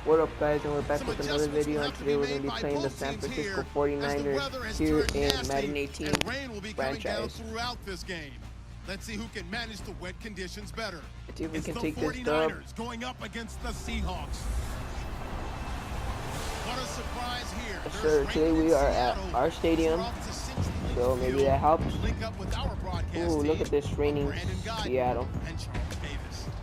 What up, guys, and we're back with another video, and today we're going to be playing the San Francisco 49ers here in Madden 18 franchise. Let's see who can manage the wet conditions better. Let's see if we can take this dub. Going up against the Seahawks. What a surprise here. Yes, sir. Today we are at our stadium, so maybe that helps. Ooh, look at this raining Seattle.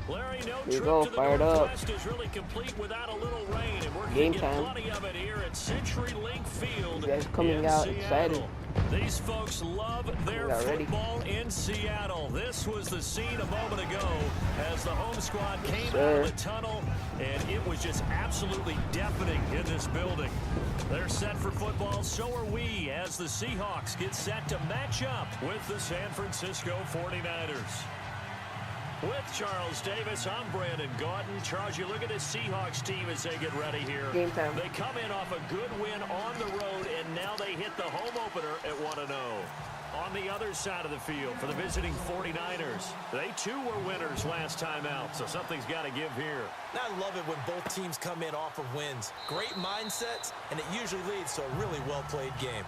Larry, no here we go, fired up. Is really complete without a little rain, and we're Game get time. Plenty of it here at CenturyLink Field. You guys coming out Seattle. excited. These folks love their football in Seattle. This was the scene a moment ago as the home squad came out of the tunnel, and it was just absolutely deafening in this building. They're set for football, so are we, as the Seahawks get set to match up with the San Francisco 49ers. With Charles Davis, I'm Brandon Gaudin. Charles, you look at the Seahawks team as they get ready here. Game time. They come in off a good win on the road, and now they hit the home opener at 1-0. On the other side of the field for the visiting 49ers, they too were winners last time out, so something's got to give here. I love it when both teams come in off of wins. Great mindsets, and it usually leads to a really well-played game.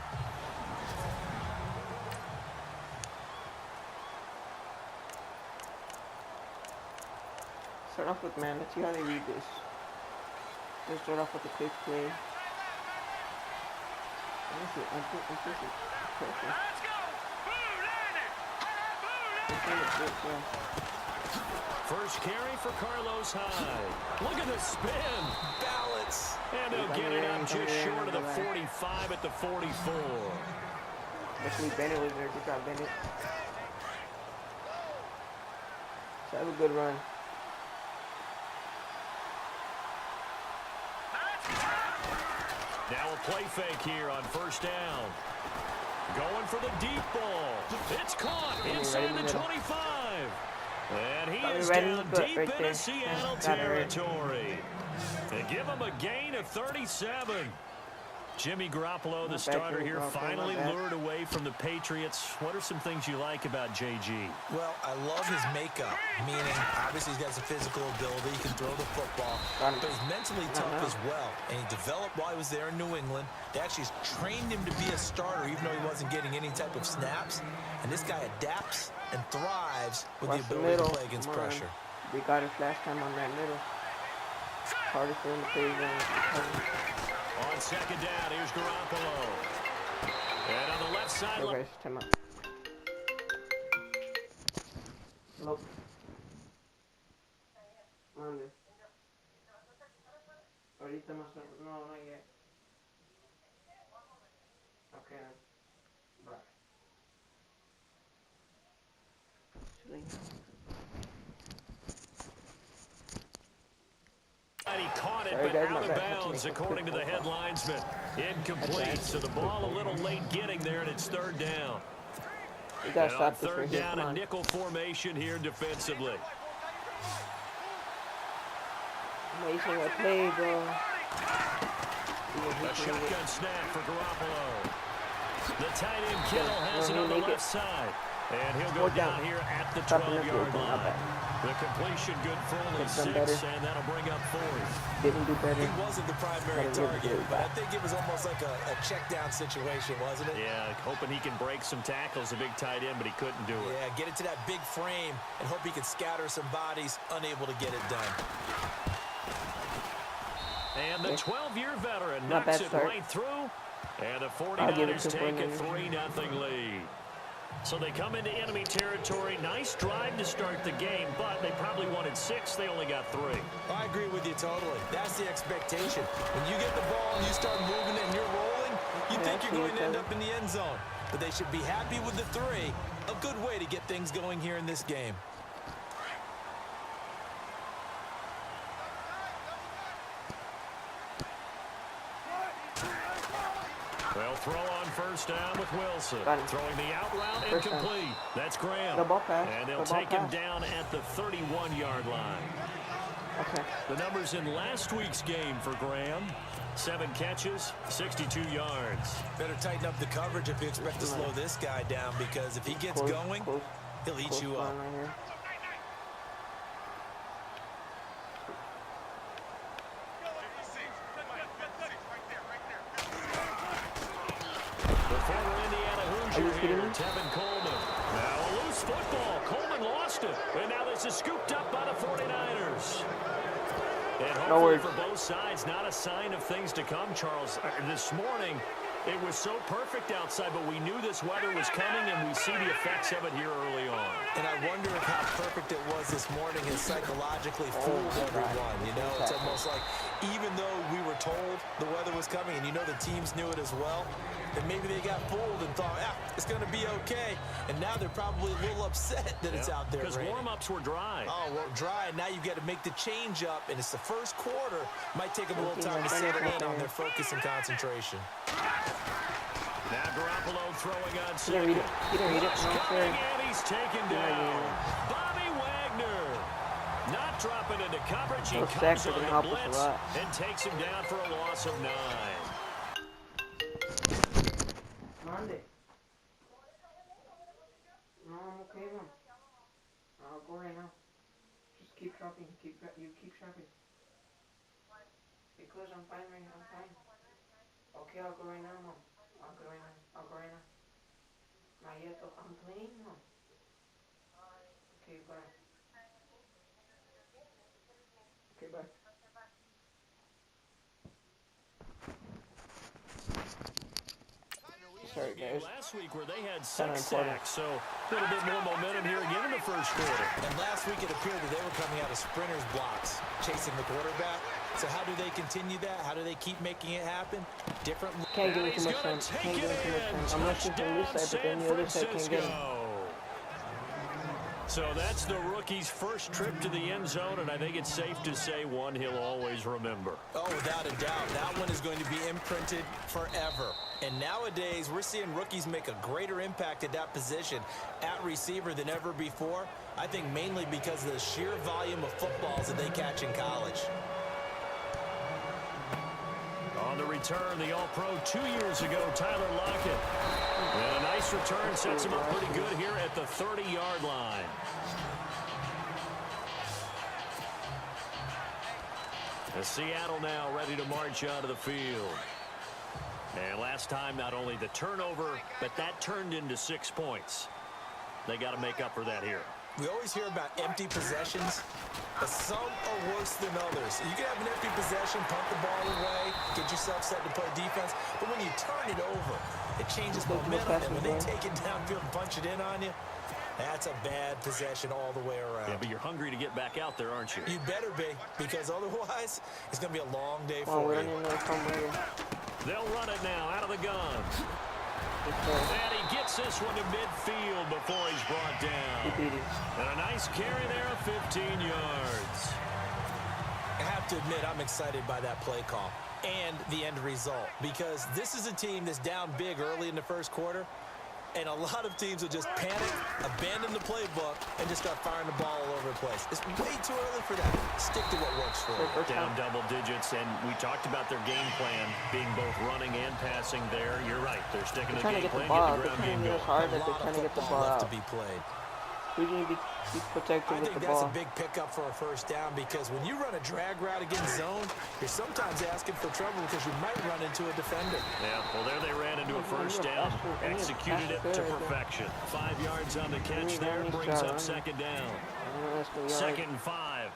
Start off with, man, let's see how they read this. Let's start off with a quick play. Let's go! First carry for Carlos Hyde. Look at the spin. Balance. And they'll get it up just short of the 45 at the 44. Actually, Bennett was there. Good job, Bennett. So have a good run. Now a play fake here on first down. Going for the deep ball. It's caught inside the 25. And he is down deep into Seattle territory. They give him a gain of 37. Jimmy Garoppolo, the starter here, finally lured away from the Patriots. What are some things you like about JG? Well, I love his makeup, meaning obviously he's got some physical ability. He can throw the football, but he's mentally tough as well. And he developed while he was there in New England. They actually trained him to be a starter, even though he wasn't getting any type of snaps. And this guy adapts and thrives with the ability to play against pressure. We got it last time on that middle. Harder for him to play on second down, here's Garoppolo. And on the left side... Hey guys, time out. Hello. ¿Dónde? Ahorita más... No, not yet. Okay. Bye. And he caught it, but out of bounds, according to the headlinesman. Incomplete, so the ball a little late getting there, and it's third down. And on third down, a nickel formation here defensively. Amazing play, bro. A shotgun snap for Garoppolo. The tight end Kittle has it on the left side. And he'll go down here at the 12-yard line. The completion good for only 6, and that'll bring up 4. Didn't do better. He wasn't the primary target, but I think it was almost like a check-down situation, wasn't it? Yeah, hoping he can break some tackles, a big tight end, but he couldn't do it. Yeah, get it to that big frame and hope he can scatter some bodies, unable to get it done. And the 12-year veteran knocks it right through, and the 49ers take a 3-0 lead. So they come into enemy territory. Nice drive to start the game, but they probably wanted 6. They only got 3. I agree with you totally. That's the expectation. When you get the ball and you start moving it and you're rolling, you think you're going to end up in the end zone. But they should be happy with the 3. A good way to get things going here in this game. They'll throw on first down with Wilson. Throwing the out route incomplete. That's Graham. And they'll take him down at the 31-yard line. Okay. The numbers in last week's game for Graham. 7 catches, 62 yards. Better tighten up the coverage if you expect to slow this guy down, because if he gets going, he'll eat you up. kidding me? Tevin Coleman. Now a loose football. Coleman lost it. And now this is scooped up by the 49ers. And hopefully for both sides, not a sign of things to come, Charles. This morning, it was so perfect outside, but we knew this weather was coming, and we see the effects of it here early on. And I wonder if how perfect it was this morning has psychologically fooled everyone. You know, it's almost like even though we were told the weather was coming, and you know the teams knew it as well, and maybe they got fooled and thought, it's going to be okay. And now they're probably a little upset that it's out there because warm-ups were dry. Oh, well, dry. Now you've got to make the change up, and it's the first quarter. Might take them a little time to settle in on their focus and concentration. Now Garoppolo throwing on second. He didn't read it. And he's taken down. Bobby Wagner not dropping into coverage. He comes on the blitz and takes him down for a loss of 9. Monday. No, I'm okay, Mom. I'll go right now. Just keep shopping. You keep shopping. Because I'm fine right now. I'm fine. Okay, I'll go right now, Mom. I'll go right now. Not yet, though. I'm playing, Mom. Okay, bye. Okay, bye. Sorry, guys. Last week where they had 6 sacks, so a little bit more momentum here again in the first quarter. And last week it appeared that they were coming out of sprinters blocks, chasing the quarterback. So how do they continue that? How do they keep making it happen? Different. Can't give him too much time. Can't give him too much time. I'm rushing from this side, but then the other side can't get him. So that's the rookie's first trip to the end zone, and I think it's safe to say one he'll always remember. Oh, without a doubt. That one is going to be imprinted forever. And nowadays, we're seeing rookies make a greater impact at that position at receiver than ever before. I think mainly because of the sheer volume of footballs that they catch in college. On the return, the All-Pro 2 years ago, Tyler Lockett. And a nice return sets him up pretty good here at the 30-yard line. As Seattle now ready to march out of the field. And last time, not only the turnover, but that turned into 6 points. They got to make up for that here. We always hear about empty possessions, but some are worse than others. You can have an empty possession, punt the ball away, get yourself set to play defense, but when you turn it over, it changes momentum, and when they take it downfield and punch it in on you, that's a bad possession all the way around. Yeah, but you're hungry to get back out there, aren't you? You better be, because otherwise, it's going to be a long day for you. They'll run it now out of the gun. And he gets this one to midfield before he's brought down. And a nice carry there of 15 yards. I have to admit, I'm excited by that play call and the end result, because this is a team that's down big early in the first quarter, and a lot of teams will just panic, abandon the playbook, and just start firing the ball all over the place. It's way too early for that. Stick to what works for them. Down double digits, and we talked about their game plan being both running and passing there. You're right. They're sticking to the game plan, get the ground game going. Hard that they're trying to get the ball out. To be played. We need to be protected with the ball. I think that's a big pickup for a first down, because when you run a drag route against zone, you're sometimes asking for trouble because you might run into a defender. Yeah, well, there they ran into a first down, executed it to perfection. 5 yards on the catch there, brings up second down. 2nd and 5.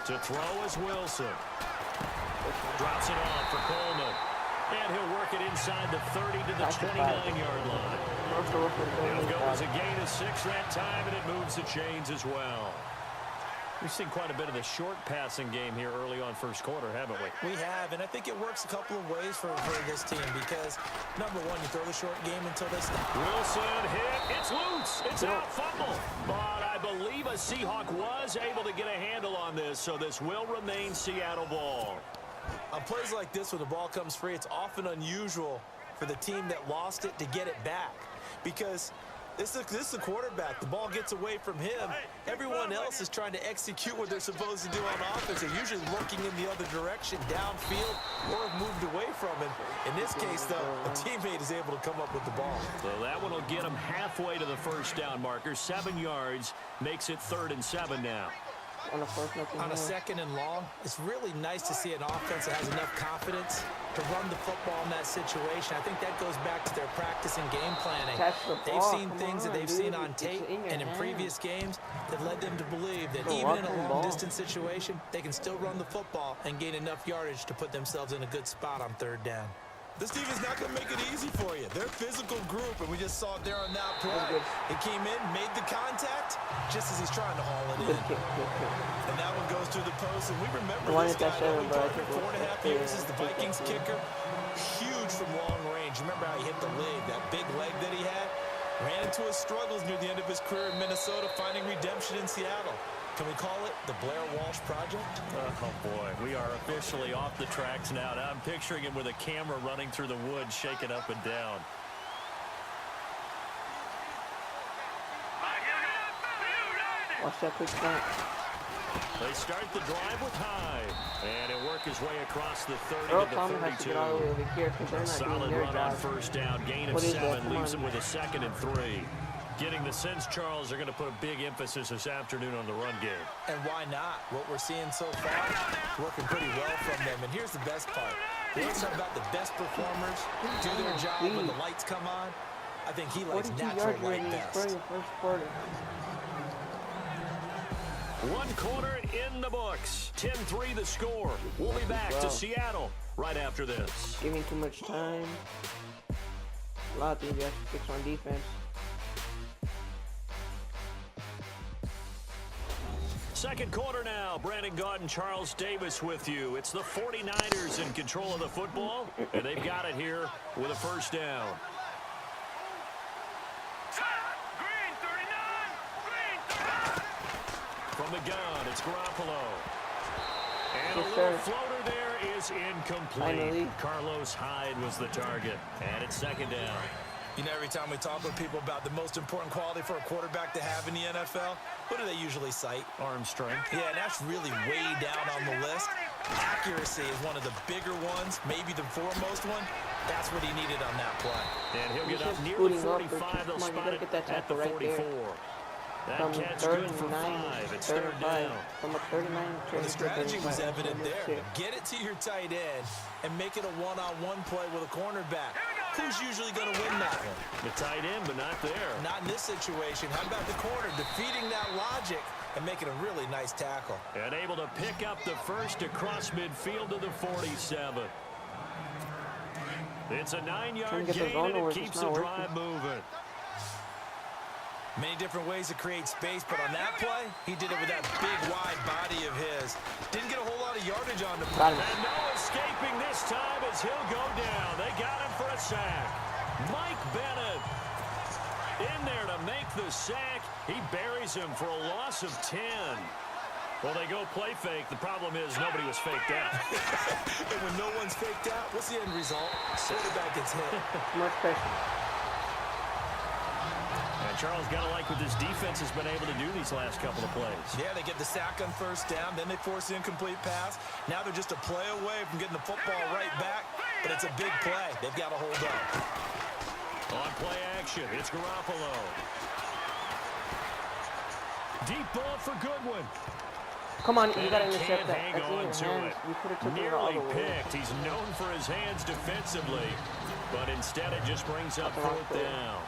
To throw is Wilson. Drops it off for Coleman. And he'll work it inside the 30 to the 29-yard line. It'll go as a gain of 6 that time, and it moves the chains as well. We've seen quite a bit of the short passing game here early on first quarter, haven't we? We have, and I think it works a couple of ways for this team, because, number one, you throw the short game until they stop. Wilson hit. It's loose. It's out. Fumble. But I believe a Seahawk was able to get a handle on this, so this will remain Seattle ball. On plays like this, when the ball comes free, it's often unusual for the team that lost it to get it back, because this is the quarterback. The ball gets away from him. Everyone else is trying to execute what they're supposed to do on offense. They're usually looking in the other direction, downfield, or have moved away from it. In this case, though, a teammate is able to come up with the ball. So that one will get him halfway to the first down marker. 7 yards makes it 3rd and 7 now. On a first, on a second and long, it's really nice to see an offense that has enough confidence to run the football in that situation. I think that goes back to their practice and game planning. They've seen things that they've seen on tape and in previous games that led them to believe that even in a long-distance situation, they can still run the football and gain enough yardage to put themselves in a good spot on third down. This team is not going to make it easy for you. They're a physical group, and we just saw it there on that play. He came in, made the contact, just as he's trying to haul it in. And that one goes through the post, and we remember this guy that we played for 4.5 years as the Vikings kicker. Huge from long range. Remember how he hit the leg, that big leg that he had? Ran into his struggles near the end of his career in Minnesota, finding redemption in Seattle. Can we call it the Blair Walsh Project? Oh, boy. We are officially off the tracks now. Now I'm picturing him with a camera running through the woods, shaking up and down. Watch that quick snap. They start the drive with Hyde. And he'll work his way across the 30 Earl to the Thomas 32. has to get all the way over here because they're not Solid doing their run job. on first down. Gain of 7 leaves him with a 2nd and 3. Getting the sense, Charles, they're going to put a big emphasis this afternoon on the run game. And why not? What we're seeing so far, working pretty well from them. And here's the best part. They always talk about the best performers do their job when the lights come on. I think he likes natural light best. One quarter in the books. 10-3 the score. We'll be back to Seattle right after this. Giving too much time. A lot of things you have to fix on defense. Second quarter now. Brandon Gaud and Charles Davis with you. It's the 49ers in control of the football, and they've got it here with a first down. From the gun, it's Garoppolo. And a little floater there is incomplete. Carlos Hyde was the target, and it's second down. You know, every time we talk with people about the most important quality for a quarterback to have in the NFL, what do they usually cite? Arm strength. Yeah, and that's really way down on the list. Accuracy is one of the bigger ones, maybe the foremost one. That's what he needed on that play. And he'll get up near the 45. They'll spot it at the 44. That catch good for 5. It's third down. From a 39 well, the strategy was evident there. Get it to your tight end and make it a one-on-one play with a cornerback. Who's usually going to win that one? The tight end, but not there. Not in this situation. How about the corner defeating that logic and making a really nice tackle? And able to pick up the first across midfield to the 47. It's a 9-yard gain, and it keeps the drive moving. Many different ways to create space, but on that play, he did it with that big, wide body of his. Didn't get a whole lot of yardage on the play. And no escaping this time as he'll go down. They got him for a sack. Mike Bennett in there to make the sack. He buries him for a loss of 10. Well, they go play fake. The problem is nobody was faked out. And when no one's faked out, what's the end result? Quarterback gets hit. Much pressure. And Charles got to like what this defense has been able to do these last couple of plays. Yeah, they get the sack on first down, then they force the incomplete pass. Now they're just a play away from getting the football right back, but it's a big play. They've got to hold up. On play action, it's Garoppolo. Deep ball for Goodwin. Come on, you got to intercept that. Hang on to it. You could have took it Nearly picked. He's known for his hands defensively, but instead it just brings up fourth down.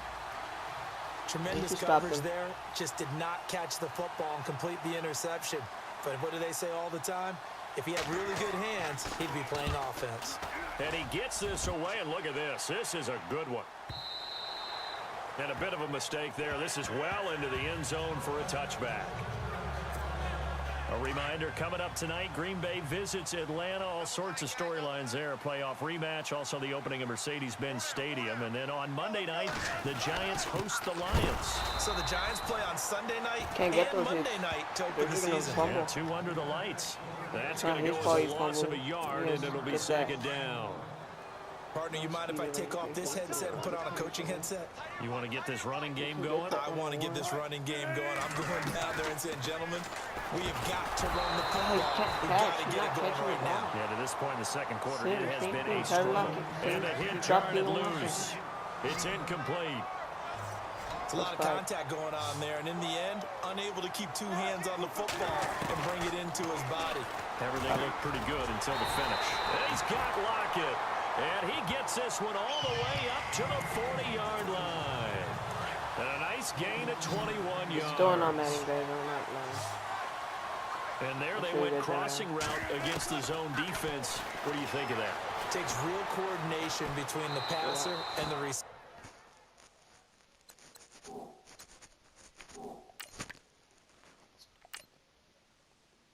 Tremendous coverage there. Just did not catch the football and complete the interception. But what do they say all the time? If he had really good hands, he'd be playing offense. And he gets this away, and look at this. This is a good one. And a bit of a mistake there. This is well into the end zone for a touchback. A reminder, coming up tonight, Green Bay visits Atlanta. All sorts of storylines there. A playoff rematch, also the opening of Mercedes-Benz Stadium. And then on Monday night, the Giants host the Lions. So the Giants play on Sunday night and Monday night to open the season. Yeah, 2 under the lights. That's going to go as a loss of a yard, and it'll be second down. Partner, you mind if I take off this headset and put on a coaching headset? You want to get this running game going? I want to get this running game going. I'm going down there and saying, gentlemen, we have got to run the football. We've got to get it going right now. Yeah, to this point in the second quarter, it has been a struggle. And a hit charted loose. It's incomplete. It's a lot of contact going on there, and in the end, unable to keep two hands on the football and bring it into his body. Everything looked pretty good until the finish. And he's got Lockett, and he gets this one all the way up to the 40-yard line. And a nice gain of 21 yards. Still not Madden, guys. I'm not Madden. And there they went crossing route against the zone defense. What do you think of that? Takes real coordination between the passer and the receiver.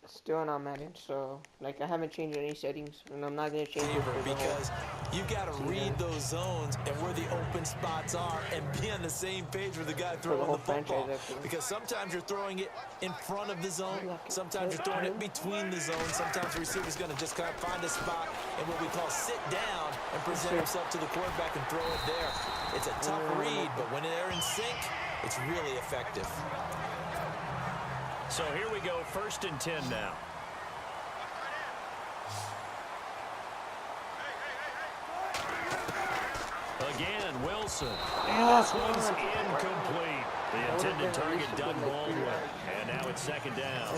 Still not Madden, so like I haven't changed any settings, and I'm not gonna change it because you got to read those zones and where the open spots are, and be on the same page with the guy throwing the football. Because sometimes you're throwing it in front of the zone, sometimes you're throwing it between the zones. Sometimes the receiver's gonna just kind of find a spot and what we call sit down and present himself to the quarterback and throw it there. It's a tough read, but when they're in sync, it's really effective. So here we go, 1st and 10 now. Again, Wilson. And this one's incomplete. The intended target Doug Baldwin. And now it's 2nd down.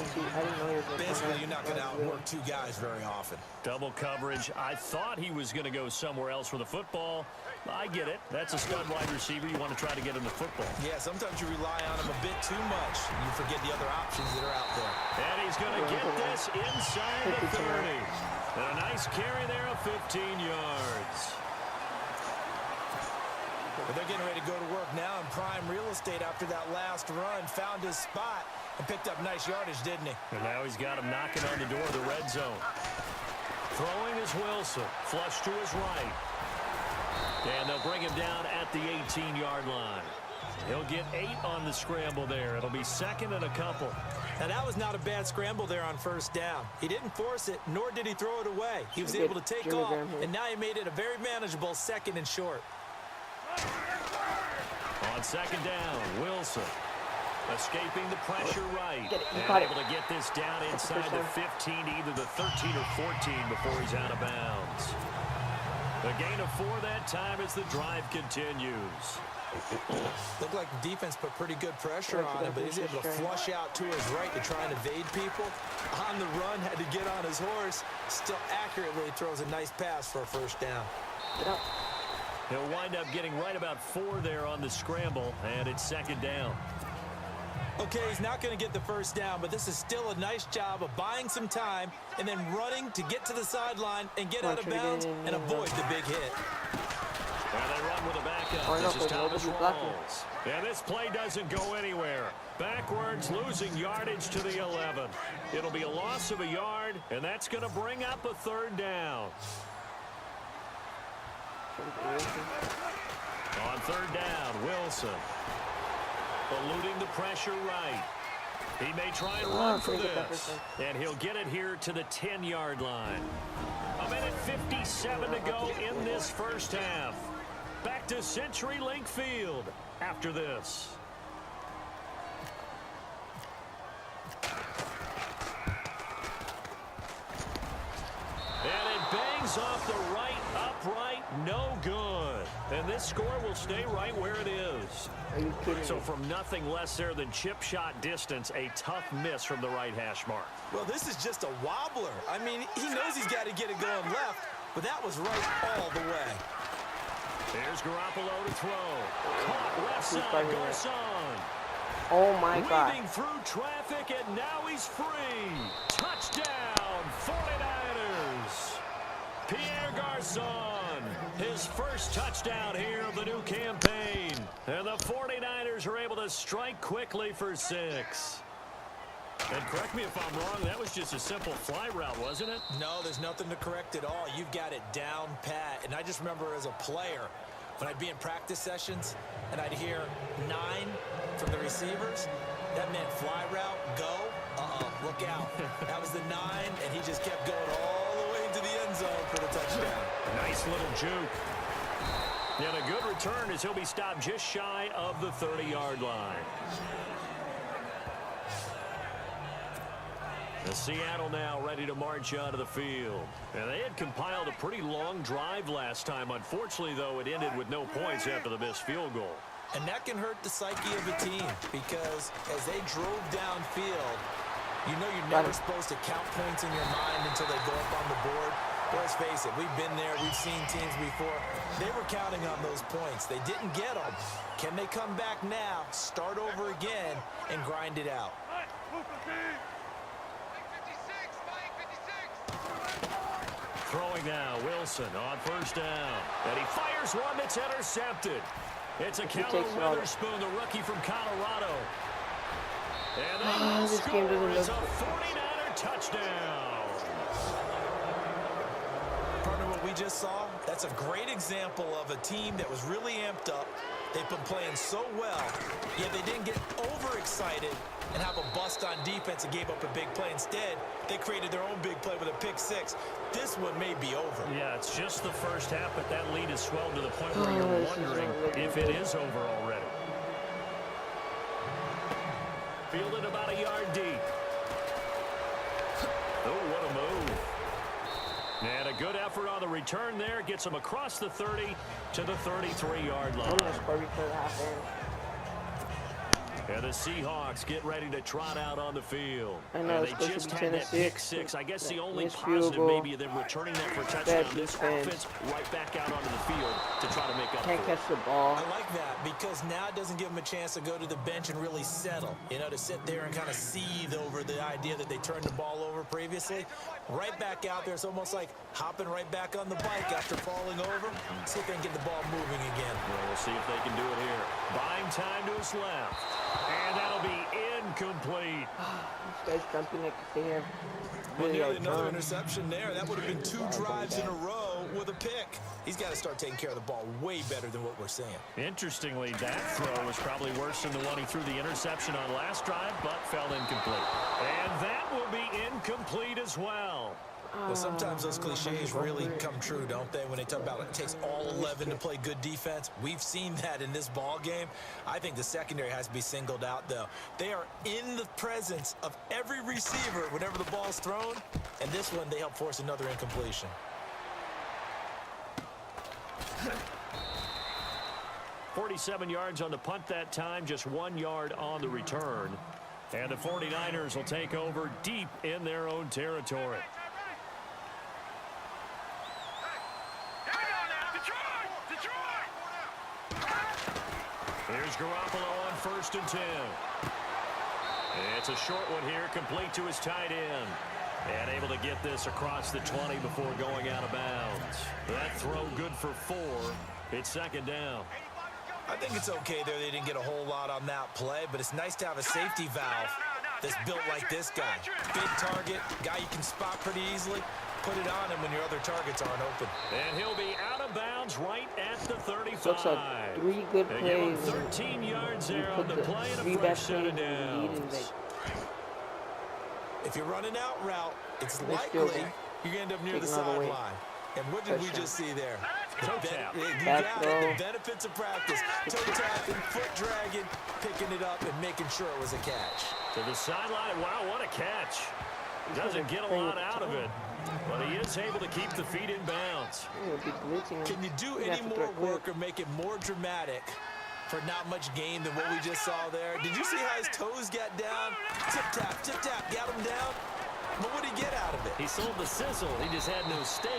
Basically, you're not going to outwork two guys very often. Double coverage. I thought he was going to go somewhere else with the football. I get it. That's a stud wide receiver. You want to try to get him the football. Yeah, sometimes you rely on him a bit too much. You forget the other options that are out there. And he's going to get this inside the 30. And a nice carry there of 15 yards. But they're getting ready to go to work now in prime real estate after that last run. Found his spot and picked up nice yardage, didn't he? And now he's got him knocking on the door of the red zone. Throwing is Wilson. Flush to his right. And they'll bring him down at the 18-yard line. He'll get 8 on the scramble there. It'll be 2nd and a couple. Now, that was not a bad scramble there on 1st down. He didn't force it, nor did he throw it away. He was able to take off, and now he made it a very manageable 2nd and short. On 2nd down, Wilson escaping the pressure right. And able to get this down inside the 15, either the 13 or 14 before he's out of bounds. The gain of 4 that time as the drive continues. Looked like the defense put pretty good pressure on him, but he's able to flush out to his right to try and evade people. On the run, had to get on his horse. Still accurately throws a nice pass for a 1st down. He'll wind up getting right about 4 there on the scramble, and it's 2nd down. Okay, he's not going to get the 1st down, but this is still a nice job of buying some time and then running to get to the sideline and get out of bounds and avoid the big hit. Well, they run with a backup. This is Thomas Rawls. And this play doesn't go anywhere. Backwards, losing yardage to the 11. It'll be a loss of a yard, and that's going to bring up a 3rd down. On 3rd down, Wilson. Eluding the pressure right. He may try and run for this. And he'll get it here to the 10-yard line. 1:57 to go in this 1st half. Back to CenturyLink Field after this. And it bangs off the right upright, no good. And this score will stay right where it is. Are you kidding So me? from nothing less there than chip shot distance, a tough miss from the right hash mark. Well, this is just a wobbler. I mean, he knows he's got to get it going left, but that was right all the way. Here's Garoppolo to throw. Caught left side, Garcon. Oh my God. Weaving through traffic, and now he's free. Touchdown, 49ers. Pierre Garcon, his first touchdown here of the new campaign. And the 49ers are able to strike quickly for 6. And correct me if I'm wrong, that was just a simple fly route, wasn't it? No, there's nothing to correct at all. You've got it down pat. And I just remember as a player, when I'd be in practice sessions and I'd hear 9 from the receivers, that meant fly route, go, look out. That was the 9, and he just kept going all the way into the end zone for the touchdown. Nice little juke. And a good return as he'll be stopped just shy of the 30-yard line. The Seattle now ready to march onto the field. And they had compiled a pretty long drive last time. Unfortunately, though, it ended with no points after the missed field goal. And that can hurt the psyche of a team because as they drove downfield, you know you're never supposed to count points in your mind until they go up on the board. Let's face it, we've been there. We've seen teams before. They were counting on those points. They didn't get them. Can they come back now, start over again, and grind it out? Throwing now, Wilson on first down. And he fires one that's intercepted. It's a Keller Witherspoon, the rookie from Colorado. And the score is a 49er touchdown. Partner, what we just saw, that's a great example of a team that was really amped up. They've been playing so well, yet they didn't get overexcited and have a bust on defense and gave up a big play. Instead, they created their own big play with a pick six. This one may be over. Yeah, it's just the first half, but that lead has swelled to the point where you're wondering if it is over already. Fielded about a yard deep. Oh, what a move. And a good effort on the return there. Gets him across the 30 to the 33-yard line. And the Seahawks get ready to trot out on the field. I know, and they just had that pick six. I guess the only positive maybe them returning that for a touchdown. This offense right back out onto the field to try to make up Can't for it. catch the ball. I like that because now it doesn't give them a chance to go to the bench and really settle. You know, to sit there and kind of seethe over the idea that they turned the ball over previously. Right back out there. It's almost like hopping right back on the bike after falling over. See if they can get the ball moving again. Well, we'll see if they can do it here. Buying time to his left. And that'll be incomplete. This guy's jumping like they have. Well, nearly another interception there. That would have been 2 drives in a row with a pick. He's got to start taking care of the ball way better than what we're seeing. Interestingly, that throw was probably worse than the one he threw the interception on last drive, but fell incomplete. And that will be incomplete as well. Well, sometimes those cliches really come true, don't they? When they talk about it takes all 11 to play good defense. We've seen that in this ball game. I think the secondary has to be singled out, though. They are in the presence of every receiver whenever the ball's thrown. And this one, they help force another incompletion. .47 yards on the punt that time, just 1 yard on the return. And the 49ers will take over deep in their own territory. Here's Garoppolo on 1st and 10. It's a short one here, complete to his tight end. And able to get this across the 20 before going out of bounds. That throw good for 4. It's 2nd down. I think it's okay there. They didn't get a whole lot on that play, but it's nice to have a safety valve that's built like this guy. Big target, guy you can spot pretty easily. Put it on him when your other targets aren't open. And he'll be out of bounds right at the 35. Looks like 3 good plays. 13 yards there on the play and a first set of downs. If you're running out route, it's likely you're going to end up near the sideline. And what did we just see there? Toe tap. You got it. The benefits of practice. Toe tapping, foot dragging, picking it up, and making sure it was a catch. To the sideline. Wow, what a catch. Doesn't get a lot out of it. But he is able to keep the feet in bounds. Can you do any more work or make it more dramatic for not much gain than what we just saw there? Did you see how his toes got down? Tip tap, got him down. But what did he get out of it? He sold the sizzle. He just had no steak.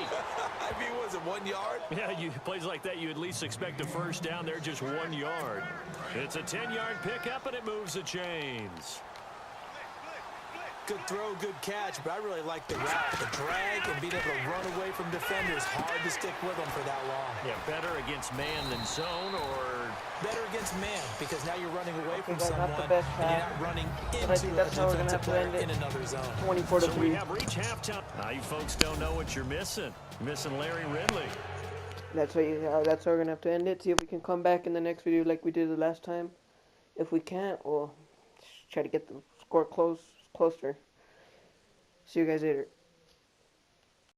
I mean, was it 1 yard? Yeah, plays like that, you at least expect a first down there, just 1 yard. It's a 10-yard pickup, and it moves the chains. Good throw, good catch, but I really like the route, the drag, and being able to run away from defenders. Hard to stick with them for that long. Yeah, better against man than zone, or better against man, because now you're running away from someone, and you're not running into a defensive player in another zone. 24-3. So we have reached halftime. Now you folks don't know what you're missing. You're missing Larry Ridley. That's how we're gonna have to end it. See if we can come back in the next video like we did the last time. If we can't, we'll try to get the score closer. See you guys later.